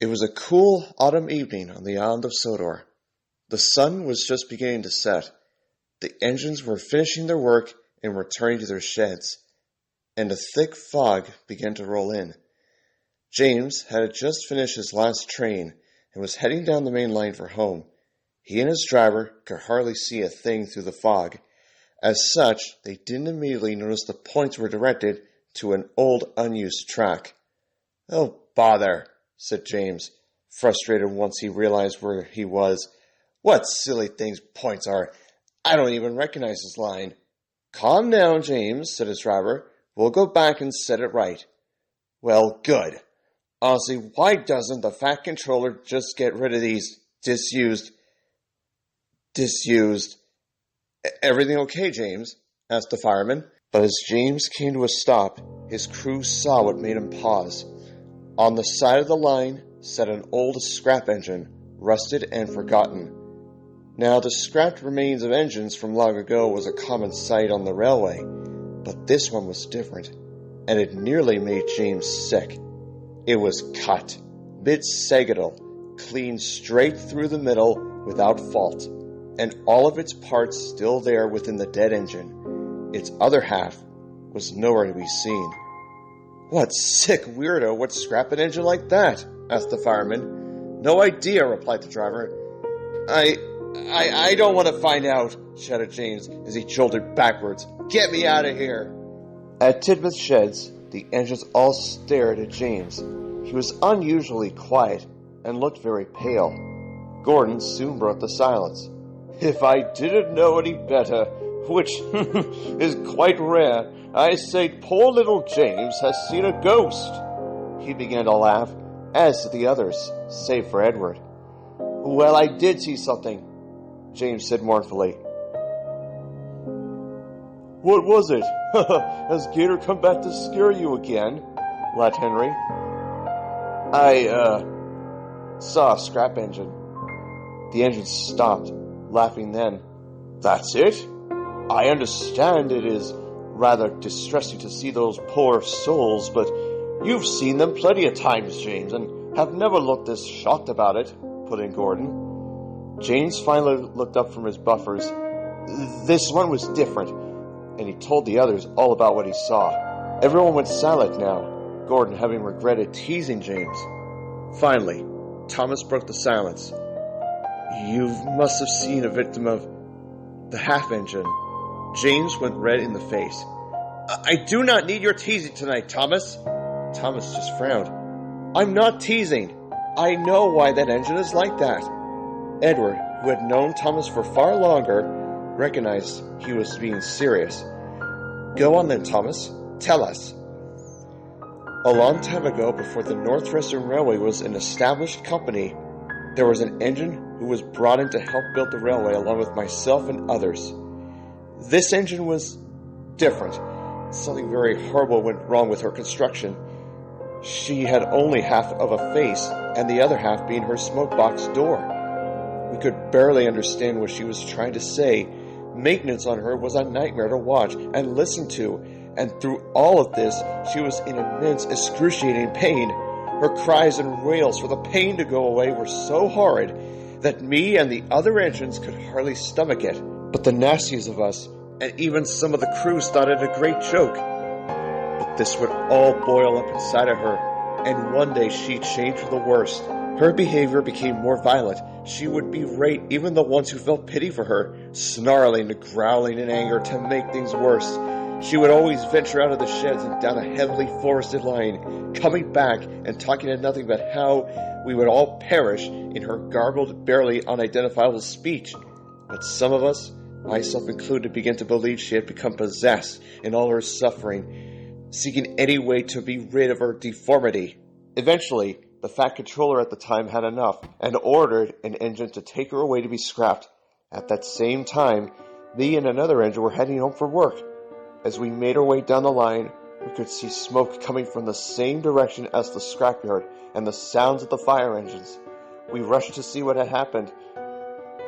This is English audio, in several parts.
It was a cool autumn evening on the island of Sodor. The sun was just beginning to set. The engines were finishing their work and returning to their sheds, and a thick fog began to roll in. James had just finished his last train and was heading down the main line for home. He and his driver could hardly see a thing through the fog. As such, they didn't immediately notice the points were directed to an old, unused track. "Oh, bother," said James, frustrated once he realized where he was. "What silly things points are. I don't even recognize this line." "Calm down, James," said his driver. "We'll go back and set it right." "Well, good. Honestly, why doesn't the fat controller just get rid of these disused... Everything okay, James?" asked the fireman. But as James came to a stop, his crew saw what made him pause. On the side of the line sat an old scrap engine, rusted and forgotten. Now, the scrapped remains of engines from long ago was a common sight on the railway, but this one was different, and it nearly made James sick. It was cut, mid-sagittal, clean straight through the middle without fault, and all of its parts still there within the dead engine. Its other half was nowhere to be seen. "What sick weirdo would scrap an engine like that?" asked the fireman. "No idea," replied the driver. I don't want to find out," shouted James as he jolted backwards. "Get me out of here." At Tidmouth Sheds, the engines all stared at James. He was unusually quiet and looked very pale. Gordon soon broke the silence. "If I didn't know any better, which is quite rare, I say poor little James has seen a ghost." He began to laugh, as did the others, save for Edward. "Well, I did see something," James said mournfully. "What was it? Has Gator come back to scare you again?" laughed Henry. I saw a scrap engine." The engine stopped, laughing then. "That's it? I understand it is rather distressing to see those poor souls, but you've seen them plenty of times, James, and have never looked this shocked about it," put in Gordon. James finally looked up from his buffers. This one was different, and he told the others all about what he saw. Everyone went silent now, Gordon having regretted teasing James. Finally, Thomas broke the silence. "You must have seen a victim of the half-engine." James went red in the face. I do not need your teasing tonight, Thomas." Thomas just frowned. "I'm not teasing. I know why that engine is like that." Edward, who had known Thomas for far longer, recognized he was being serious. "Go on then, Thomas. Tell us." A long time ago, before the Northwestern Railway was an established company, there was an engine who was brought in to help build the railway along with myself and others. This engine was different. Something very horrible went wrong with her construction. She had only half of a face, and the other half being her smokebox door. We could barely understand what she was trying to say. Maintenance on her was a nightmare to watch and listen to, and through all of this, she was in immense, excruciating pain. Her cries and wails for the pain to go away were so horrid that me and the other engines could hardly stomach it. But the nastiest of us, and even some of the crews, thought it a great joke. But this would all boil up inside of her, and one day she changed for the worst. Her behavior became more violent. She would berate even the ones who felt pity for her, snarling and growling in anger to make things worse. She would always venture out of the sheds and down a heavily forested line, coming back and talking of nothing but how we would all perish in her garbled, barely unidentifiable speech. But some of us, myself included, began to believe she had become possessed in all her suffering, seeking any way to be rid of her deformity. Eventually, the fat controller at the time had enough and ordered an engine to take her away to be scrapped. At that same time, me and another engine were heading home for work. As we made our way down the line, we could see smoke coming from the same direction as the scrapyard and the sounds of the fire engines. We rushed to see what had happened,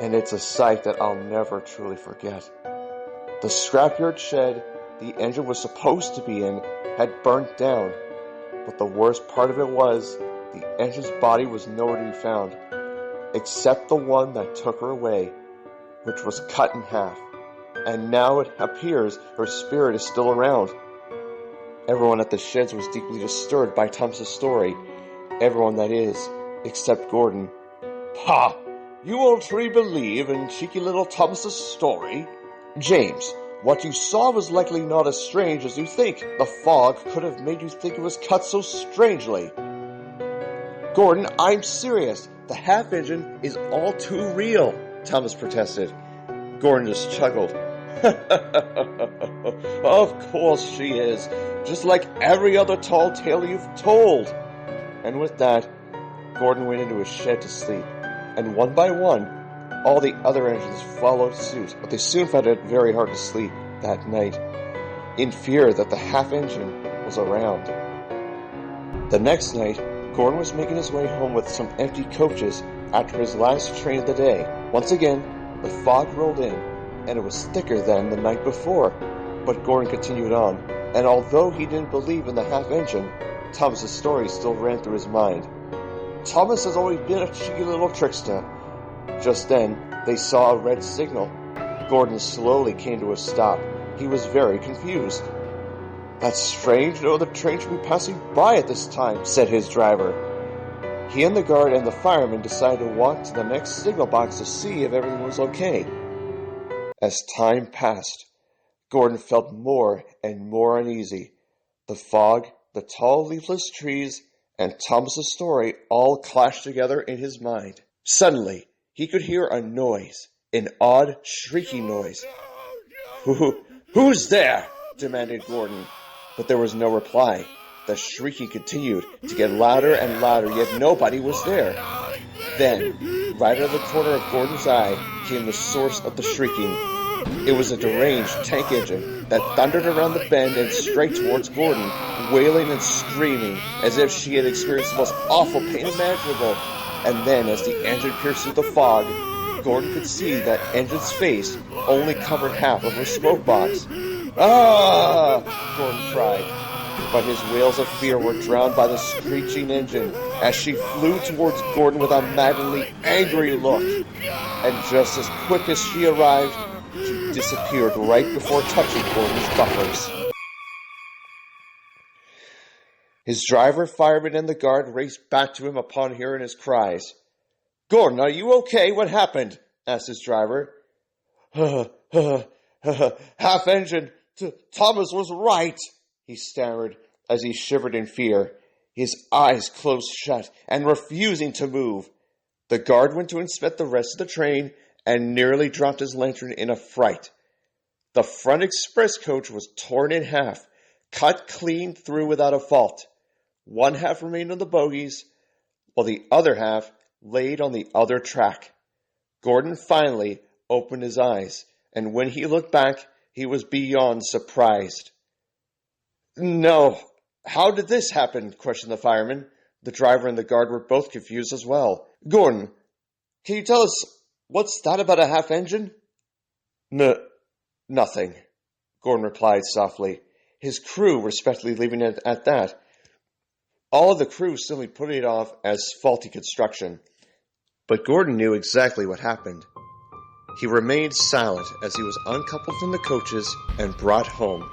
and it's a sight that I'll never truly forget. The scrapyard shed the engine was supposed to be in had burnt down, but the worst part of it was The engine's body was nowhere to be found, except the one that took her away, which was cut in half, and now it appears her spirit is still around. Everyone at the sheds was deeply disturbed by Thomas's story. Everyone, that is, except Gordon. "Ha! You all truly believe in cheeky little Thomas's story? James, what you saw was likely not as strange as you think. The fog could have made you think it was cut so strangely." "Gordon, I'm serious. The half-engine is all too real," Thomas protested. Gordon just chuckled. "Of course she is, just like every other tall tale you've told." And with that, Gordon went into his shed to sleep, and one by one, all the other engines followed suit, but they soon found it very hard to sleep that night, in fear that the half-engine was around. The next night, Gordon was making his way home with some empty coaches after his last train of the day. Once again, the fog rolled in, and it was thicker than the night before. But Gordon continued on, and although he didn't believe in the half-engine, Thomas's story still ran through his mind. Thomas has always been a cheeky little trickster. Just then, they saw a red signal. Gordon slowly came to a stop. He was very confused. "That's strange, no other train should be passing by at this time," said his driver. He and the guard and the fireman decided to walk to the next signal box to see if everything was okay. As time passed, Gordon felt more and more uneasy. The fog, the tall leafless trees, and Thomas's story all clashed together in his mind. Suddenly, he could hear a noise, an odd, shrieking noise. "Who's there?" demanded Gordon. But there was no reply. The shrieking continued to get louder and louder, yet nobody was there. Then, right out of the corner of Gordon's eye, came the source of the shrieking. It was a deranged tank engine that thundered around the bend and straight towards Gordon, wailing and screaming as if she had experienced the most awful pain imaginable. And then, as the engine pierced through the fog, Gordon could see that engine's face only covered half of her smoke box. "Ah!" Gordon cried. But his wails of fear were drowned by the screeching engine as she flew towards Gordon with a maddeningly angry look. And just as quick as she arrived, she disappeared right before touching Gordon's buffers. His driver, fireman, and the guard raced back to him upon hearing his cries. "Gordon, are you okay? What happened?" asked his driver. "Half-engine. Thomas was right," he stammered as he shivered in fear, his eyes closed shut and refusing to move. The guard went to inspect the rest of the train and nearly dropped his lantern in a fright. The front express coach was torn in half, cut clean through without a fault. One half remained on the bogies, while the other half laid on the other track. Gordon finally opened his eyes, and when he looked back, he was beyond surprised. "No, how did this happen?" questioned the fireman. The driver and the guard were both confused as well. "Gordon, can you tell us what's that about a half-engine?" Nothing," Gordon replied softly. His crew respectfully leaving it at that. All of the crew simply put it off as faulty construction. But Gordon knew exactly what happened. He remained silent as he was uncoupled from the coaches and brought home,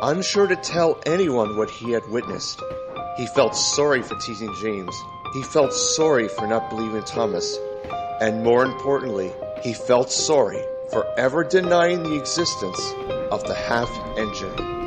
unsure to tell anyone what he had witnessed. He felt sorry for teasing James. He felt sorry for not believing Thomas. And more importantly, he felt sorry for ever denying the existence of the half-engine.